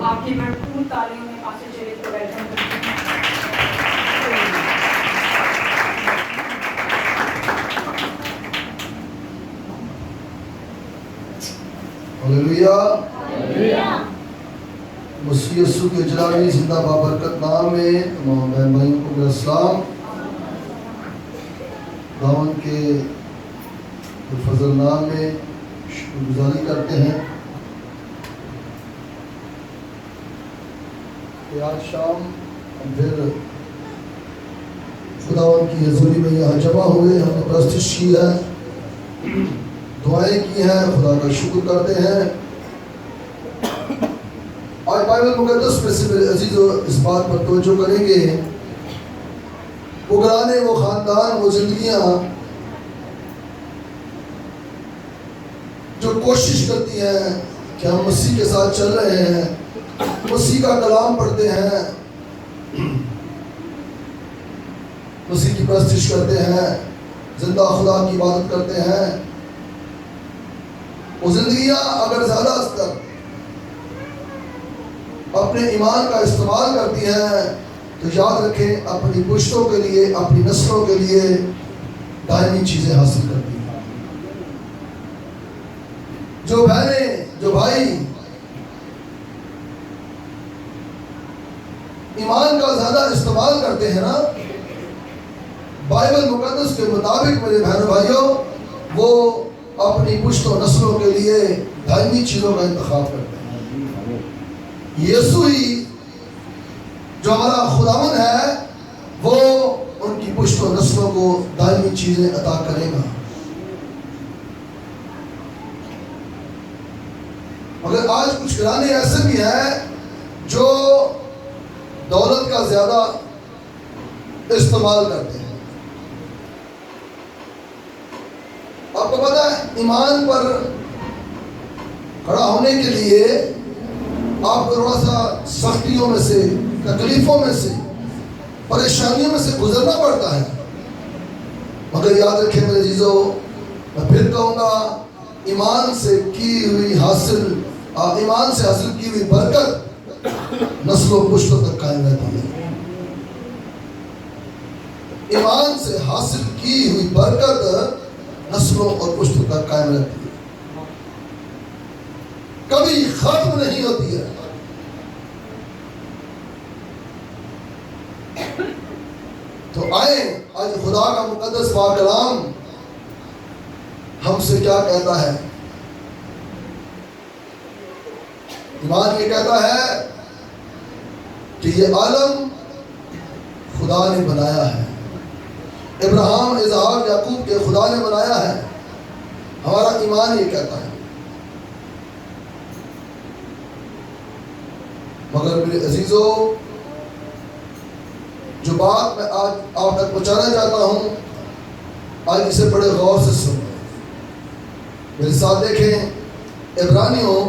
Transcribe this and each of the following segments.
آپ کی بھرپور تعلیم میں پاسے چلے کو ویلکم کرتے ہیں۔ ہلیلویا۔ مسیح یسوع کے جلالی زندہ بابرکت نام میں تمام بہن بھائیوں کو میرا سلام۔ خداوند کے فضل نام میں شکر گزاری کرتے ہیں کہ آج شام ہم پھر خداوند کی حضوری میں یہاں جمع ہوئے، ہم نے پرستش کی ہے، دعائیں کی ہیں، خدا کا شکر کرتے ہیں۔ آج بائبل مقدس میں سے میرے عزیزو اس بات پر توجہ کریں گے، وہ گھرانے، وہ خاندان، وہ زندگیاں جو کوشش کرتی ہیں کہ ہم مسیح کے ساتھ چل رہے ہیں، مسیح کا کلام پڑھتے ہیں، مسیح کی پرستش کرتے ہیں، زندہ خدا کی عبادت کرتے ہیں، وہ زندگیاں اگر زیادہ تر اپنے ایمان کا استعمال کرتی ہیں تو یاد رکھیں اپنی پشتوں کے لیے، اپنی نسلوں کے لیے دائمی چیزیں حاصل کرتی ہیں۔ جو بہنیں، جو بھائی ایمان کا زیادہ استعمال کرتے ہیں نا، بائبل مقدس کے مطابق میرے بہنوں بھائیوں، وہ اپنی پشت و نسلوں کے لیے دائمی چیزوں کا انتخاب کرتے ہیں۔ یسوع ہی جو ہمارا خداوند ہے وہ ان کی پشت و نسلوں کو دائمی چیزیں عطا کرے گا۔ مگر آج کچھ گھرانے ایسے بھی ہیں جو دولت کا زیادہ استعمال کرتے ہیں۔ آپ کو پتا ہے ایمان پر کھڑا ہونے کے لیے آپ کو تھوڑا سا سختیوں میں سے، تکلیفوں میں سے، پریشانیوں میں سے گزرنا پڑتا ہے، مگر یاد رکھیں میرے عزیزو، میں پھر کہوں گا ایمان سے حاصل کی ہوئی برکت نسلوں پشتوں تک قائم رہتی ہے۔ ایمان سے حاصل کی ہوئی برکت نسلوں اور پشتوں تک قائم رہتی ہے، کبھی ختم نہیں ہوتی ہے۔ تو آئیں آج خدا کا مقدس پاک کلام ہم سے کیا کہتا ہے۔ ایمان یہ کہتا ہے کہ یہ عالم خدا نے بنایا ہے، ابراہیم، اسحاق، یعقوب کے خدا نے بنایا ہے۔ ہمارا ایمان یہ کہتا ہے، مگر میرے عزیزو جو بات میں آج آپ تک پہنچانا چاہتا ہوں، آج اسے بڑے غور سے سنیں، میرے ساتھ دیکھیں عبرانیوں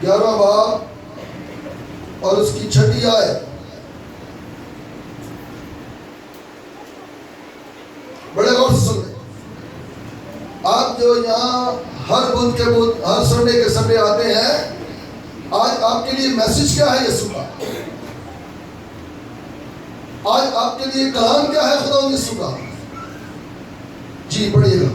11واں باب اور اس کی 6 آیت، بڑے غور سے سنیں۔ آپ جو یہاں ہر بدھ کے بدھ، ہر سنڈے کے سنڈے آتے ہیں، آج آپ کے لیے میسج کیا ہے یسوع کا؟ آج آپ کے لیے کلام کیا ہے خدا یسوع کا؟ جی پڑھیے گا۔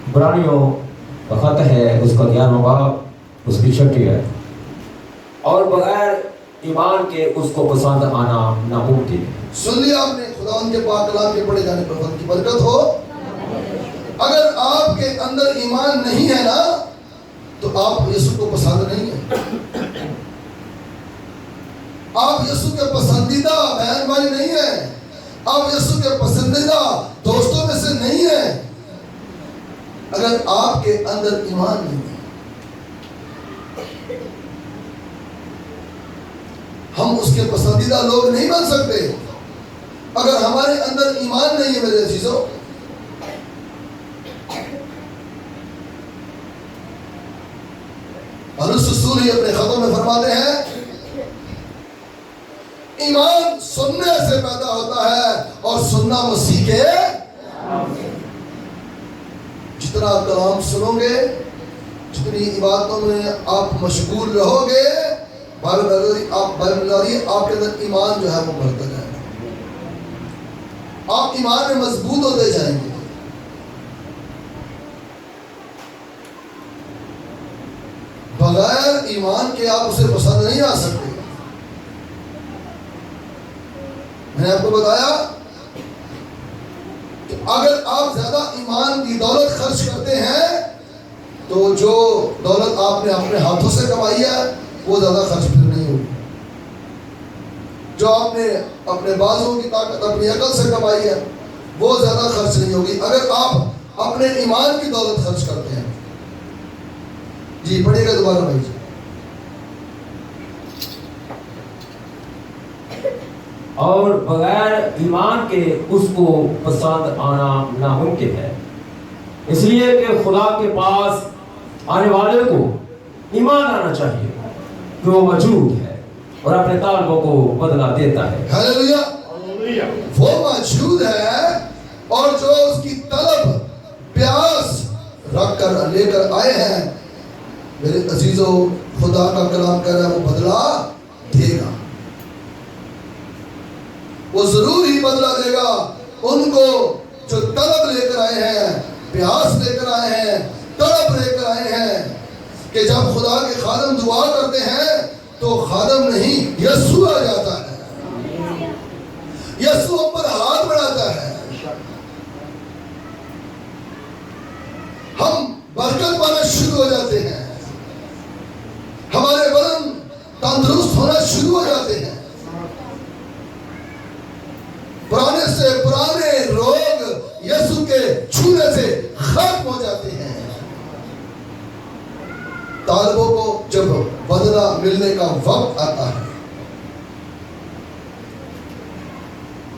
عبرانیوں کا خط ہے، اس کا 11واں باب، اس کی 6 ہے۔ اور بغیر ایمان کے اس کو پسند آنا ناممکن ہے۔ سن لیا آپ نے، خدا ان کے پاک کلام کے پڑھے جانے پر خدا کی برکت ہو۔ اگر آپ کے اندر ایمان نہیں ہے نا تو آپ یسوع کو پسند نہیں ہیں، آپ یسوع کے پسندیدہ بہن بھائی نہیں ہیں، آپ یسوع کے پسندیدہ دوستوں میں سے نہیں ہیں اگر آپ کے اندر ایمان نہیں ہے۔ ہم اس کے پسندیدہ لوگ نہیں بن سکتے اگر ہمارے اندر ایمان نہیں ہے میرے عزیزوں۔ پولس رسول اپنے خطوں میں فرماتے ہیں ایمان سننے سے پیدا ہوتا ہے اور سننا مسیح کے جتنا کلام سنو گے جتنی عبادتوں میں آپ مشغول رہو گے آپ کے اندر ایمان جو ہے وہ بڑھتا جائے گا آپ ایمان میں مضبوط ہوتے جائیں گے بغیر ایمان کے آپ اسے پسند نہیں آ سکتے میں نے آپ کو بتایا کہ اگر آپ زیادہ ایمان کی دولت خرچ کرتے ہیں تو جو دولت آپ نے اپنے ہاتھوں سے کمائی ہے وہ زیادہ خرچ پھر نہیں ہوگی جو آپ نے اپنے بازوں کی طاقت اپنی عقل سے کمائی ہے وہ زیادہ خرچ نہیں ہوگی اگر آپ اپنے ایمان کی دولت خرچ کرتے ہیں جی پڑھیے گا دوبارہ بھائی جی اور بغیر ایمان کے اس کو پسند آنا ناممکن ہے اس لیے کہ خدا کے پاس آنے والے کو ایمان آنا چاہیے کہ وہ موجود ہے اور اپنے طالبوں کو بدلہ دیتا ہے ہلیلویا وہ موجود ہے اور جو اس کی طلب پیاس رکھ کر لے کر آئے ہیں میرے عزیزو خدا کا کلام کہہ رہا ہے وہ بدلہ دے گا وہ ضرور ہی بدلہ دے گا ان کو جو طلب لے کر آئے ہیں پیاس لے کر آئے ہیں طلب لے کر آئے ہیں کہ جب خدا کے خادم دعا کرتے ہیں تو خادم نہیں یسوع آ جاتا ہے یسوع ہم پر ہاتھ بڑھاتا ہے ہم برکت پانا شروع ہو جاتے ہیں ہمارے بدن تندرست ہونا شروع ہو جاتے ہیں پرانے سے پرانے روگ یسوع کے چھونے سے ختم ہو جاتے ہیں طالبوں کو جب بدلہ ملنے کا وقت آتا ہے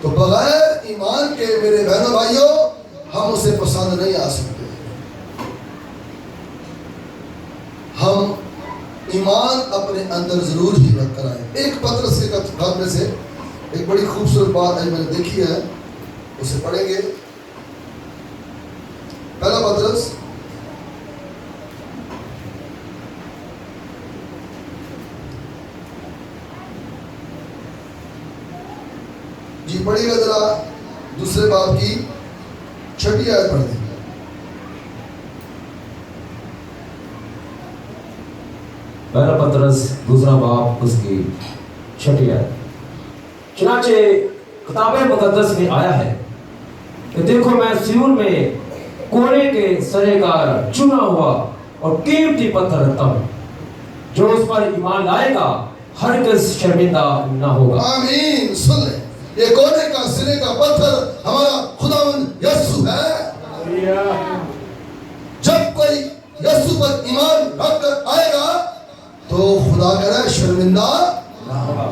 تو بغیر ایمان کے میرے بہنوں بھائیوں ہم اسے پسند نہیں آ سکتے ہم ایمان اپنے اندر ضرور ہی رکھ کر آئیں ایک پترس کے خط میں سے ایک بڑی خوبصورت بات ہے میں نے دیکھی ہے اسے پڑھیں گے پہلا پترس جی پڑھیے گا ذرا دوسرے باب کی 6 آیت پڑھ دیں پہلا پترس دوسرا باب اس کی 6 آیت چنانچہ کتاب مقدس میں آیا ہے کہ دیکھو میں سیون میں کونے کے سرے کا چنا ہوا اور قیمتی پتھر رکھتا ہوں جو اس پر ایمان لائے گا ہرگز شرمندہ نہ ہوگا آمین سن لیں یہ کونے کا سرے کا پتھر ہمارا خداوند یسوع ہے جب کوئی یسوع پر ایمان رکھ کر آئے گا تو خدا کہہ رہا ہے شرمندہ نہ ہوگا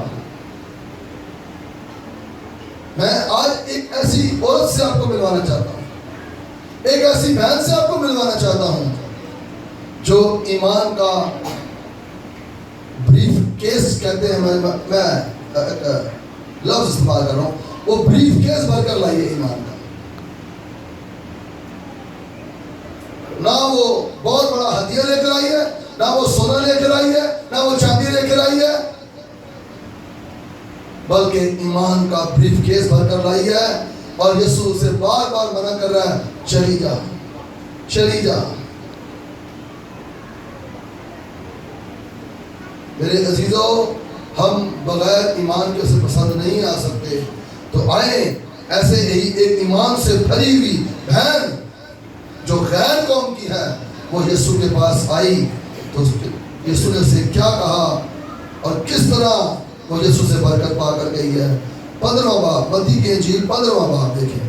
میں آج ایک ایسی عورت سے آپ کو ملوانا چاہتا ہوں ایک ایسی بہن سے آپ کو ملوانا چاہتا ہوں جو ایمان کا بریف کیس کہتے ہیں میں لفظ استعمال کر رہا ہوں وہ بریف کیس بھر کر لائیے ایمان کا نہ وہ بہت بڑا ہدیہ لے کر آئی ہے نہ وہ سونا لے کر آئی ہے نہ وہ چاندی لے کر آئی ہے بلکہ ایمان کا بریف کیس بھر کر لائی ہے اور یسوع سے بار بار منع کر رہا ہے چلی جا چلی جا میرے عزیزو ہم بغیر ایمان کے اسے پسند نہیں آ سکتے تو آئیں ایسے ہی ایک ایمان سے بھری ہوئی بہن جو غیر قوم کی ہے وہ یسوع کے پاس آئی تو یسوع نے اسے کیا کہا اور کس طرح وہ یسوع سے برکت پا کر گئی ہے 15واں باب متی کی انجیل 15واں باب دیکھیں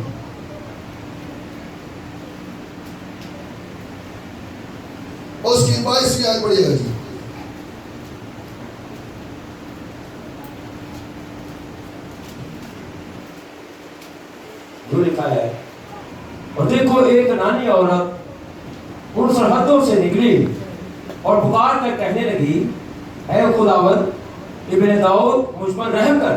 اس کی 22ویں آیت پڑھیے گا جی جو لکھا ہے اور دیکھو ایک نانی عورت ان سرحدوں سے نکلی اور پکار کر کہنے لگی اے خداوند ابن داؤد مجھ پر رحم کر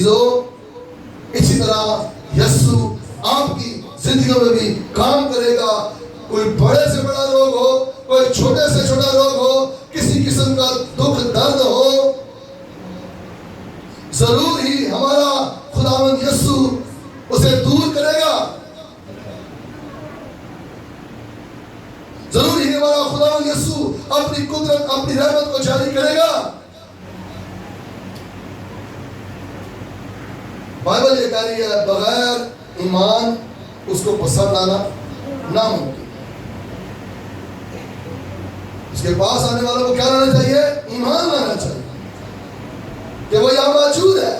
عزیزو اسی طرح یسوع آپ کی زندگیوں میں بھی کام کرے گا. کوئی بڑے سے بڑا روگ ہو, کوئی چھوٹے سے چھوٹا روگ ہو, کسی قسم کا دکھ درد ہو, ضرور ہی ہمارا خداوند یسوع اسے دور کرے گا. ضرور ہی ہمارا خداوند یسوع اپنی قدرت, اپنی رحمت کو جاری کرے گا. بائبل یہ کہہ رہی ہے بغیر ایمان اس کو پسند آنا ناممکن. اس کے پاس آنے والوں کو کیا لانا چاہیے؟ ایمان لانا چاہیے کہ وہ یہاں موجود ہے.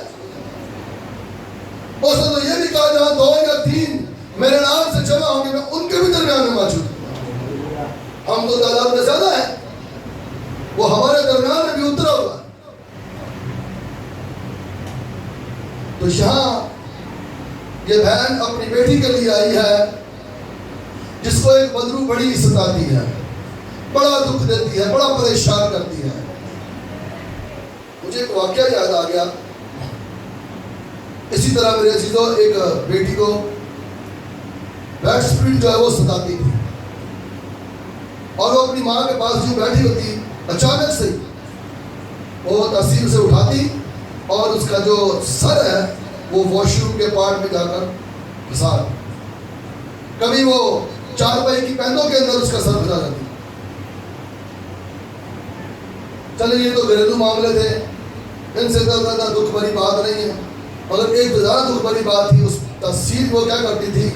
اس نے تو یہ بھی کہا جہاں 2 یا 3 میرے نام سے جمع ہوں گے میں ان کے بھی درمیان میں موجود ہوں. ہم تو تعداد میں زیادہ ہیں, وہ ہمارے درمیان میں بھی اترا ہوا. تو یہاں یہ بہن اپنی بیٹی کے لیے آئی ہے جس کو ایک بدرو بڑی ستاتی ہے, بڑا دکھ دیتی ہے, بڑا پریشان کرتی ہے. مجھے ایک واقعہ یاد آ گیا. اسی طرح میرے عزیزوں ایک بیٹی کو بیڈ اسپرٹ جو ہے وہ ستاتی تھی, اور وہ اپنی ماں کے پاس جو بیٹھی ہوتی اچانک سے وہ تحصیل سے اٹھاتی اور اس کا جو سر ہے وہ واش روم کے پارٹ میں جا کر پھنسا. کبھی وہ چارپائی کی پہنوں کے اندر اس کا سر پھنسا جاتی. چلے یہ تو گھریلو معاملے تھے, ان سے زیادہ دکھ بھری بات نہیں ہے, مگر ایک زیادہ دکھ بھری بات تھی. اس تحصیل وہ کیا کرتی تھی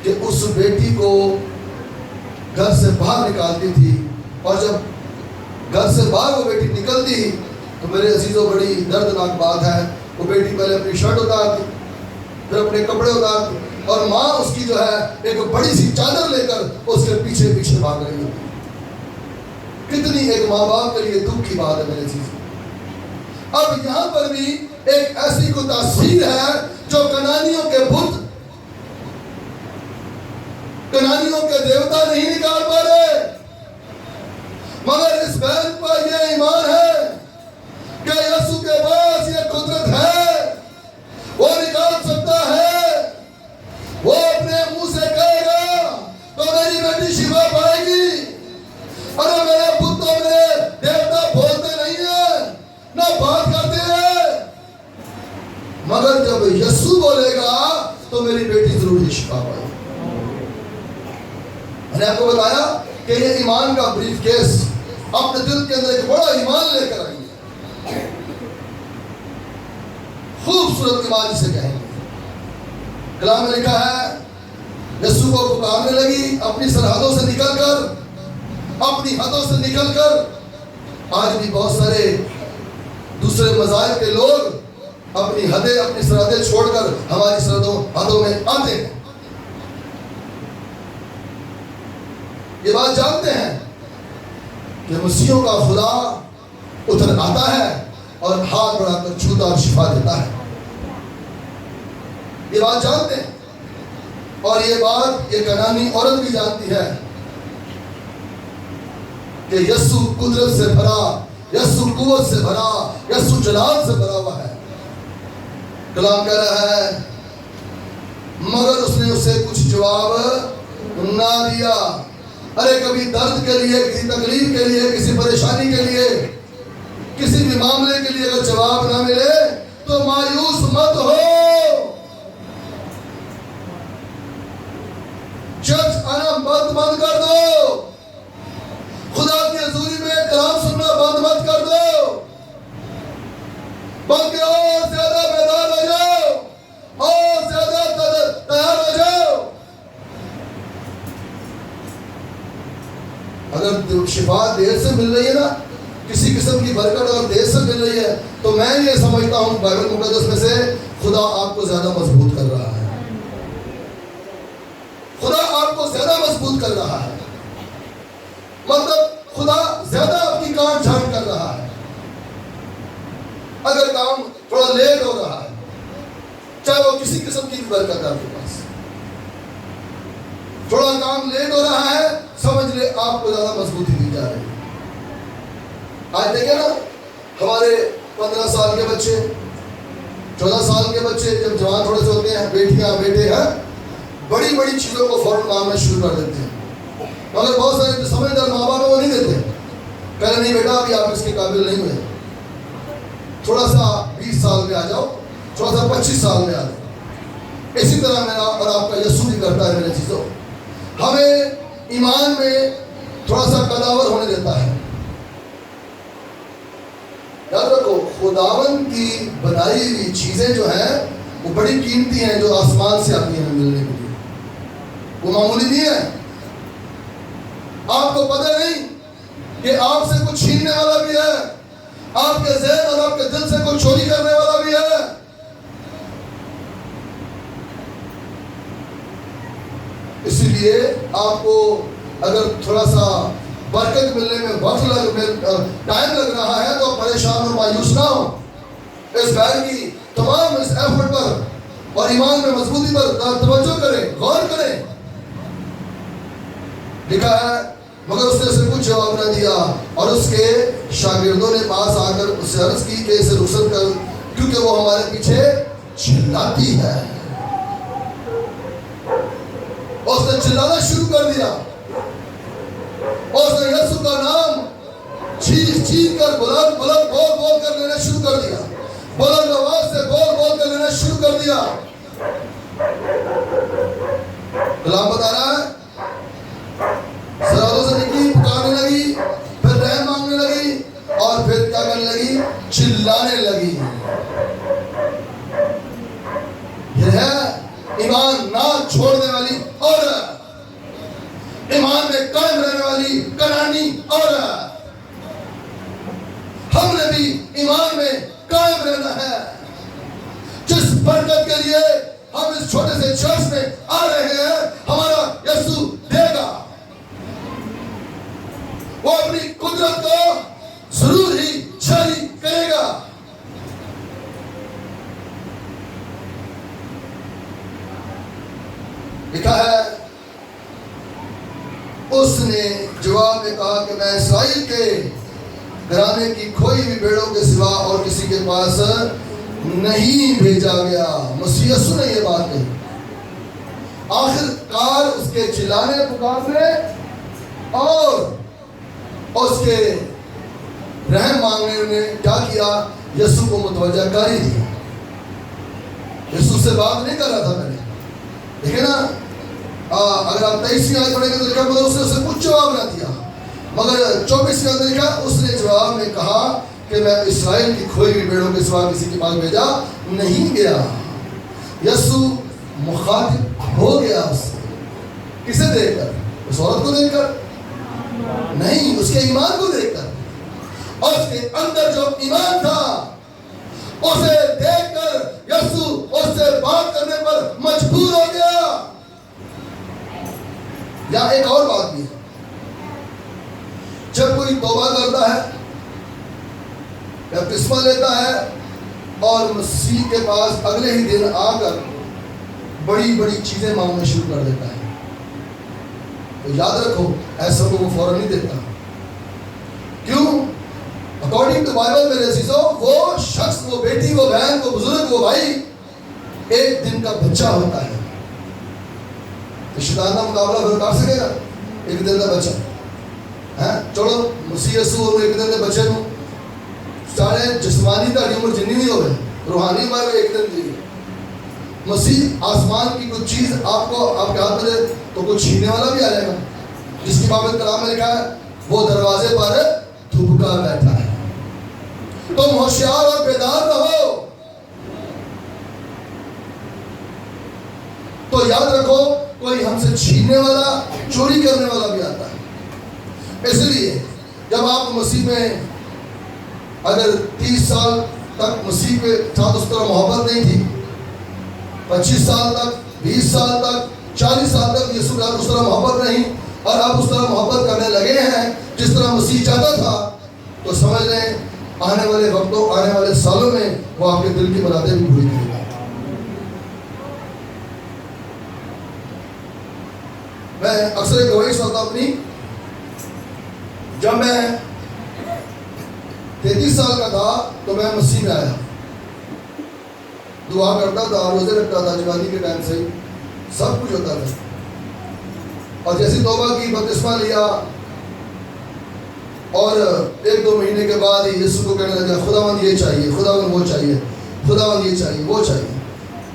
کہ اس بیٹی کو گھر سے باہر نکالتی تھی, اور جب گھر سے باہر وہ بیٹی نکلتی تو میرے عزیزوں بڑی دردناک بات ہے, وہ بیٹی پہلے اپنی شرٹ اتارتی, پھر اپنے کپڑے اتارتی, اور ماں اس کی جو ہے ایک بڑی سی چادر لے کر اس کے پیچھے پیچھے بھاگ رہی ہوتی. کتنی ایک ماں باپ کے لیے دکھ کی بات ہے میرے عزیز. اب یہاں پر بھی ایک ایسی کوئی تاثیر ہے جو کنانیوں کے بت, کنانیوں کے دیوتا نہیں نکال پا رہے, مگر اس بہن پر یہ ایمان ہے کہ یسوع کے پاس یہ قدرت ہے, وہ نکال سکتا ہے. وہ اپنے منہ سے کہے گا تو میری بیٹی شفا پائے گی. ارے میرے بت تو میرے دیوتا بولتے نہیں ہیں, نہ بات کرتے ہیں, مگر جب یسوع بولے گا تو میری بیٹی ضرور شفا پائے گی. میں نے آپ کو بتایا کہ یہ ایمان کا بریف کیس اپنے دل کے اندر ایک بڑا ایمان لے کر آئی ہے. خوبصورت ایمان جسے کہیں گے. کلام میں لکھا ہے یسوع کو پکارنے لگی اپنی سرحدوں سے نکل کر, اپنی حدوں سے نکل کر. آج بھی بہت سارے دوسرے مذاہب کے لوگ اپنی حدیں, اپنی سرحدیں چھوڑ کر ہماری حدوں میں آتے ہیں. یہ بات جانتے ہیں کہ مسیحوں کا خدا اتر آتا ہے اور ہاتھ بڑھا کر چھوتا اور شفا دیتا ہے. یہ بات جانتے ہیں, اور یہ بات یہ کنانی عورت بھی جانتی ہے کہ یسوع قدرت سے بھرا, یسوع قوت سے بھرا, یسوع جلال سے بھرا ہوا ہے. کلام کہہ رہا ہے مگر اس نے اسے کچھ جواب نہ دیا. ارے کبھی درد کے لیے, کسی تکلیف کے لیے, کسی پریشانی کے لیے, کسی بھی معاملے کے لیے اگر جواب نہ ملے تو مایوس مت ہو. چرچ آنا بند کر دو, خدا کی حضوری میں کلام سننا بند کر دو, بلکہ اور زیادہ بیدار ہو جاؤ, اور زیادہ تیار ہو جاؤ. اگر شفا دیر سے مل رہی ہے نا, کسی قسم کی برکت اگر دیر سے مل رہی ہے, تو میں یہ سمجھتا ہوں بائبل مقدس میں سے خدا آپ کو زیادہ مضبوط کر رہا ہے. خدا آپ کو زیادہ مضبوط کر رہا ہے, مطلب خدا زیادہ آپ کی کام جھان کر رہا ہے. اگر کام تھوڑا لیٹ ہو رہا ہے, چاہے وہ کسی قسم کی برکت آپ کے پاس, تھوڑا کام لیٹ ہو رہا ہے, سمجھ لے آپ کو زیادہ مضبوطی دی جا رہی ہے. آج دیکھیں نا ہمارے 15 سال کے بچے, 14 سال کے بچے جب جوان تھوڑے سے ہوتے ہیں، بیٹیاں بیٹے ہیں، بڑی بڑی چیزوں کو فوراً مانگنا شروع کر دیتے ہیں، مگر بہت سارے جو سمجھدار ماں باپ وہ نہیں دیتے، کہتے نہیں بیٹا ابھی آپ اس کے قابل نہیں ہوئے، تھوڑا سا 20 سال میں آ جاؤ، تھوڑا سا 25 سال میں آ جاؤ۔ اسی طرح میرا اور آپ کا یسوع بھی کرتا ہے میرے چیزوں، ہمیں ایمان میں تھوڑا سا قداور ہونے دیتا ہے۔ یاد رکھو خداوند کی بنائی ہوئی چیزیں جو ہیں وہ بڑی قیمتی ہیں، جو آسمان سے آتی ہیں ملنے کے لیے، وہ معمولی نہیں ہے۔ آپ کو پتہ نہیں کہ آپ سے کچھ چھیننے والا بھی ہے، آپ کے ذہن اور آپ کے دل سے کچھ چوری کرنے والا بھی ہے۔ اسی لیے آپ کو اگر تھوڑا سا برکت ملنے میں ٹائم لگ رہا ہے تو پریشان اور مایوس نہ ہو، اس بھائی کی تمام اس ایفرٹ پر اور ایمان میں مضبوطی پر توجہ کریں، غور کریں۔ لکھا ہے مگر اس نے اسے کچھ جواب نہ دیا، اور اس کے شاگردوں نے پاس آ کر اس سے عرض کی کہ اسے رخصت کر، کیونکہ وہ ہمارے پیچھے چلاتی ہے۔ اور اس نے چلانا شروع کر دیا، اور اس نے یسوع کا نام چیخ چیخ کر بلند بلند بول بول کر لینا شروع کر دیا، بلند آواز سے بول بول کر لینا شروع کر دیا۔ کلام بتا رہا ہے سرادوں سے نکلی، پکارنے لگی، پھر رحم مانگنے لگی، اور پھر کیا کرنے لگی؟ چلانے لگی۔ یہ ہے ایمان نہ چھوڑنے والی عورت، ایمان میں قائم رہنے والی کرانی عورت۔ ہم نے بھی ایمان میں قائم رہنا ہے۔ جس برکت کے لیے ہم اس چھوٹے سے چرچ میں آ رہے ہیں، ہمارا یسوع دے گا، وہ اپنی قدرت کو ضرور ہی جاری کرے گا۔ لکھا ہے اس نے جواب میں کہا کہ میں اسرائیل کے گھرانے کی کھوئی ہوئی بھیڑوں کے سوا اور کسی کے پاس نہیں بھیجا گیا۔ مسیح یسوع نے یہ بات کہی۔ آخر کار اس کے چلانے پکارنے اور اس کے رحم مانگنے نے کیا کیا؟ یسوع کو متوجہ کر ہی دیا۔ یسوع سے بات نہیں کر رہا تھا میں نے، دیکھیں نا، اگر آپ 23ویں آیت پڑھیں گے تو لکھا اس نے اسے کچھ جواب نہ دیا، مگر 24ویں آیت لکھا اس نے جواب میں کہا کہ میں اسرائیل کی کھوئی ہوئی بھیڑوں کے سوا کسی کے پاس بھیجا نہیں گیا۔ یسوع مخاطب ہو گیا اس سے، کسے دیکھ کر؟ اس عورت کو دیکھ کر نہیں، اس کے ایمان کو دیکھ کر، اور اس کے اندر جو ایمان تھا اسے دیکھ کر یسوع اس سے بات کرنے پر مجبور ہو گیا۔ یا ایک اور بات بھی ہے، جب کوئی توبہ کرتا ہے، بپتسمہ لیتا ہے اور مسیح کے پاس اگلے ہی دن آ کر بڑی بڑی چیزیں مانگنا شروع کر دیتا ہے، تو یاد رکھو ایسا کو وہ فوراً نہیں دیتا۔ کیوں؟ اکارڈنگ ٹو بائبل میرے عزیزوں، وہ شخص، وہ بیٹی، وہ بہن، وہ بزرگ، وہ بھائی ایک دن کا بچہ ہوتا ہے۔ تو شیطان کا مقابلہ پھر کر سکے گا؟ ایک دن کا بچہ ہے، چلو مسیح یسوع ایک دن کے بچے کو سارے جسمانی تاری عمر جنی نہیں ہو گئے، روحانی عمر ایک دن دی۔ مسیح آسمان کی کچھ چیز آپ کو آپ کے ہاتھ میں دے تو کچھ چھیننے والا بھی آ جائے گا، جس کی بابت کلام میں لکھا ہے وہ دروازے پر تھپکا بیٹھا ہے۔ تم ہوشیار اور بیدار رہو۔ تو یاد رکھو کوئی ہم سے چھیننے والا، چوری کرنے والا بھی آتا ہے۔ اس لیے جب آپ مسیح میں اگر 30 سال تک مسیح کے ساتھ اس طرح محبت نہیں تھی، 25 سال تک، 20 سال تک، 40 سال تک یسوع کا اس طرح محبت نہیں، اور آپ اس طرح محبت کرنے لگے ہیں جس طرح مسیح چاہتا تھا، تو سمجھ لیں آنے والے وقتوں، آنے والے سالوں میں وہ آپ کے دل کی مرادیں بھی پوری کرے گا۔ میں اکثر ایک گواہی سنتا ہوں اپنی، جب میں 33 سال کا تھا تو میں مسیح میں آیا، دعا کرتا تھا, روزے رکھتا تھا جوانی کے ٹائم سے, سب کچھ ہوتا تھا. اور جیسی توبہ کی, بپتسمہ لیا, اور 1-2 مہینے کے بعد ہی یسوع کو کہنے لگا خداوند یہ چاہیے, خداوند وہ چاہیے, خداوند یہ چاہیے, وہ چاہیے.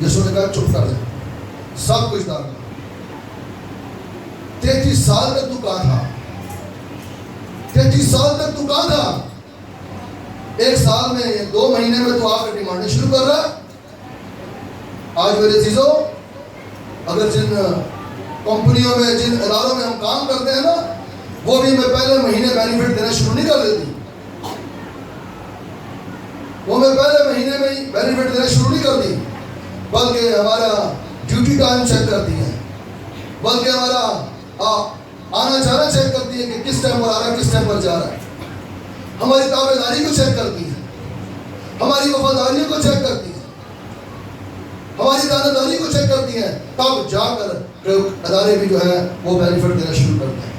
یسوع نے کہا چپ کر دے, سب کچھ دار. 33 سال تک تو کہاں تھا؟ 33 سال تک تو کہاں تھا؟ 1 سال میں 2 مہینے میں تو آ کر ڈیمانڈیں شروع کر رہا. آج میرے عزیزو, اگر جن کمپنیوں میں, جن اداروں میں ہم کام کرتے ہیں نا, وہ بھی میں پہلے مہینے بینیفٹ دینا شروع نہیں کر دیتی. وہ میں پہلے مہینے میں ہی بینیفٹ دینا شروع نہیں کرتی, بلکہ ہمارا ڈیوٹی ٹائم چیک کرتی ہیں, بلکہ ہمارا آنا جانا چیک کرتی ہے کہ کس ٹائم پر آ رہا ہے, کس ٹائم پر جا رہا ہے. ہماری تابع داری کو چیک کرتی ہے, ہماری وفاداریوں کو چیک کرتی ہے, ہماری دانتداری کو چیک کرتی ہیں, تب جا کر ادارے بھی جو ہے وہ بینیفٹ دینا شروع کرتے ہیں.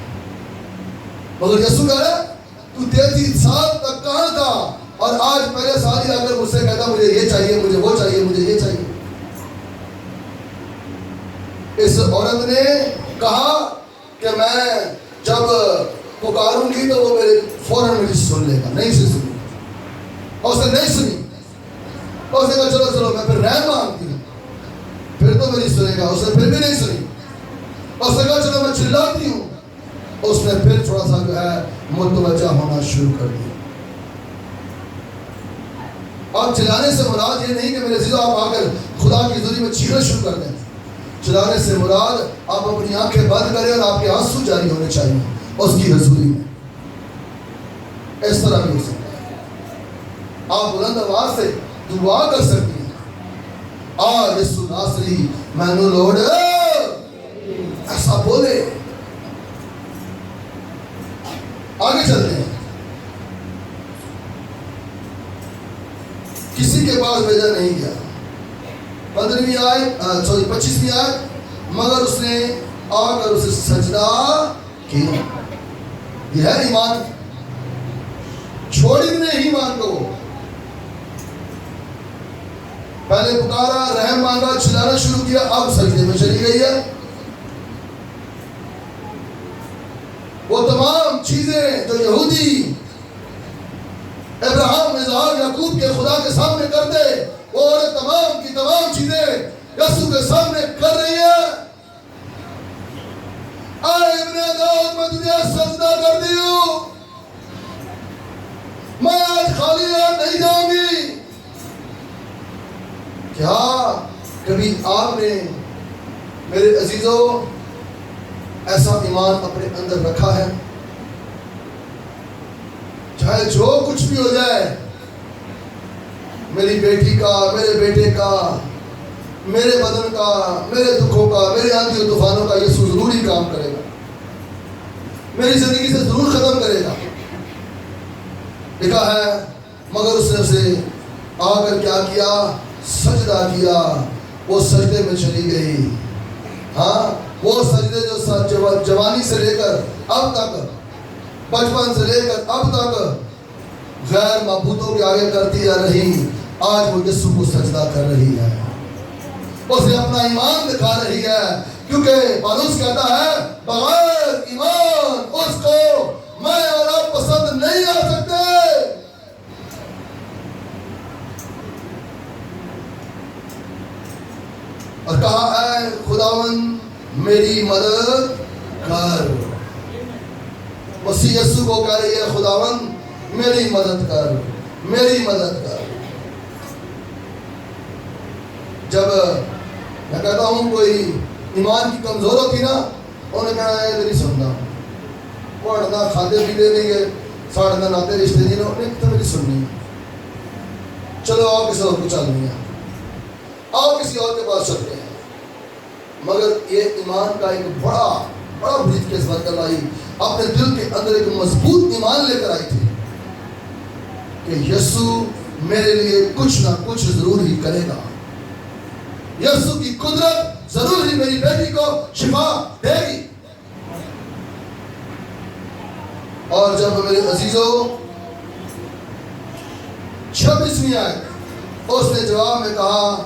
مگر یسوع کہہ رہا ہے تو 33 سال تک کہاں تھا, اور آج پہلے سال ہی آ کر مجھ سے کہتا مجھے یہ چاہیے, مجھے وہ چاہیے, مجھے یہ چاہیے. اس عورت نے کہا کہ میں جب پکاروں گی تو وہ میرے فوراً مجھے سن لے گا. نہیں سنی, اور اس نے نہیں سنی, اور اس نے کہا چلو چلو میں پھر رحم مانگتی ہوں, پھر تو میری سنے گا. اس نے پھر بھی نہیں سنی, اور اس نے کہا چلو میں چلاتی ہوں. اس نے پھر تھوڑا سا جو ہے متوجہ ہونا شروع کر دیا. آپ چلانے سے مراد یہ نہیں کہ میرے عزیزو آپ آ کر خدا کی حضوری میں چیخنا شروع کر دیں. چلانے سے مراد آپ اپنی آنکھیں بند کریں اور آپ کے آنسو جاری ہونے چاہیے اس کی حضوری میں. اس طرح بھی ہو سکتا ہے. آپ بلند آواز سے دعا کر سکتی ہیں, آ یسوع ناصری مینو لوڑ, ایسا بولے. آگے چلتے ہیں. کسی کے پاس بھیجا نہیں گیا. 15ویں آیت 25ویں آیت, مگر اس نے آ کر اسے سجدہ کیا. یہ ہے ایمان. چھوڑ ہی نہیں ایمان کو. پہلے پکارا, رحم مانگا, چلانا شروع کیا, اب سجدے میں چلی گئی ہے. وہ تمام چیزیں جو یہودی ابراہیم, اسحاق, یعقوب کے خدا کے سامنے کرتے, وہ تمام کی تمام چیزیں یسوع کے سامنے کر رہی ہے. اے ابن داؤد, میں تجھے سجدہ کر دی ہوں, میں آج خالی ہاتھ نہیں جاؤں گی. کیا کبھی آپ نے میرے عزیزو ایسا ایمان اپنے اندر رکھا ہے؟ چاہے جو کچھ بھی ہو جائے, میری بیٹی کا, میرے بیٹے کا, میرے بدن کا, میرے دکھوں کا, میرے آندھی و طوفانوں کا یسوع ضرور ہی کام کرے گا, میری زندگی سے ضرور ختم کرے گا. لکھا ہے مگر اس نے اسے آ کر کیا کیا, سجدہ کیا. وہ سجدے میں چلی گئی. ہاں, وہ سجدے جو جوانی سے لے کر اب تک, بچپن سے لے کر اب تک غیر معبودوں کے آگے کرتی آ رہی, آج وہ یسوع کو سجدہ کر رہی ہے. اسے اپنا ایمان دکھا رہی ہے, کیونکہ پالوس کہتا ہے بغیر ایمان اس کو میں اور آپ پسند نہیں آ سکتے. اور کہا اے خداوند میری مدد کر. مسیح یسوع کو کہہ رہی ہے خداوند میری مدد کر, میری مدد کر. جب میں کہتا ہوں کوئی ایمان کی کمزور ہوتی نا, انہوں نے کہا ہے نہیں سننا, پڑھنا, کھاتے پیتے نہیں گئے, ساڑھنا ناتے رشتے نہیں, انہوں نے تو میری سننی. چلو آؤ کسی اور کو چلنی ہے, آؤ کسی اور کے پاس چلتے ہیں. مگر یہ ایمان کا ایک بڑا بریف کیس بن کر آئی, اپنے دل کے اندر ایک مضبوط ایمان لے کر آئی تھی کہ یسوع میرے لیے کچھ نہ کچھ ضرور ہی کرے گا. یسوع کی قدرت ضرور ہی میری بیٹی کو شفا دے گی. اور جب میرے عزیزو 26ویں آیت, اس نے جواب میں کہا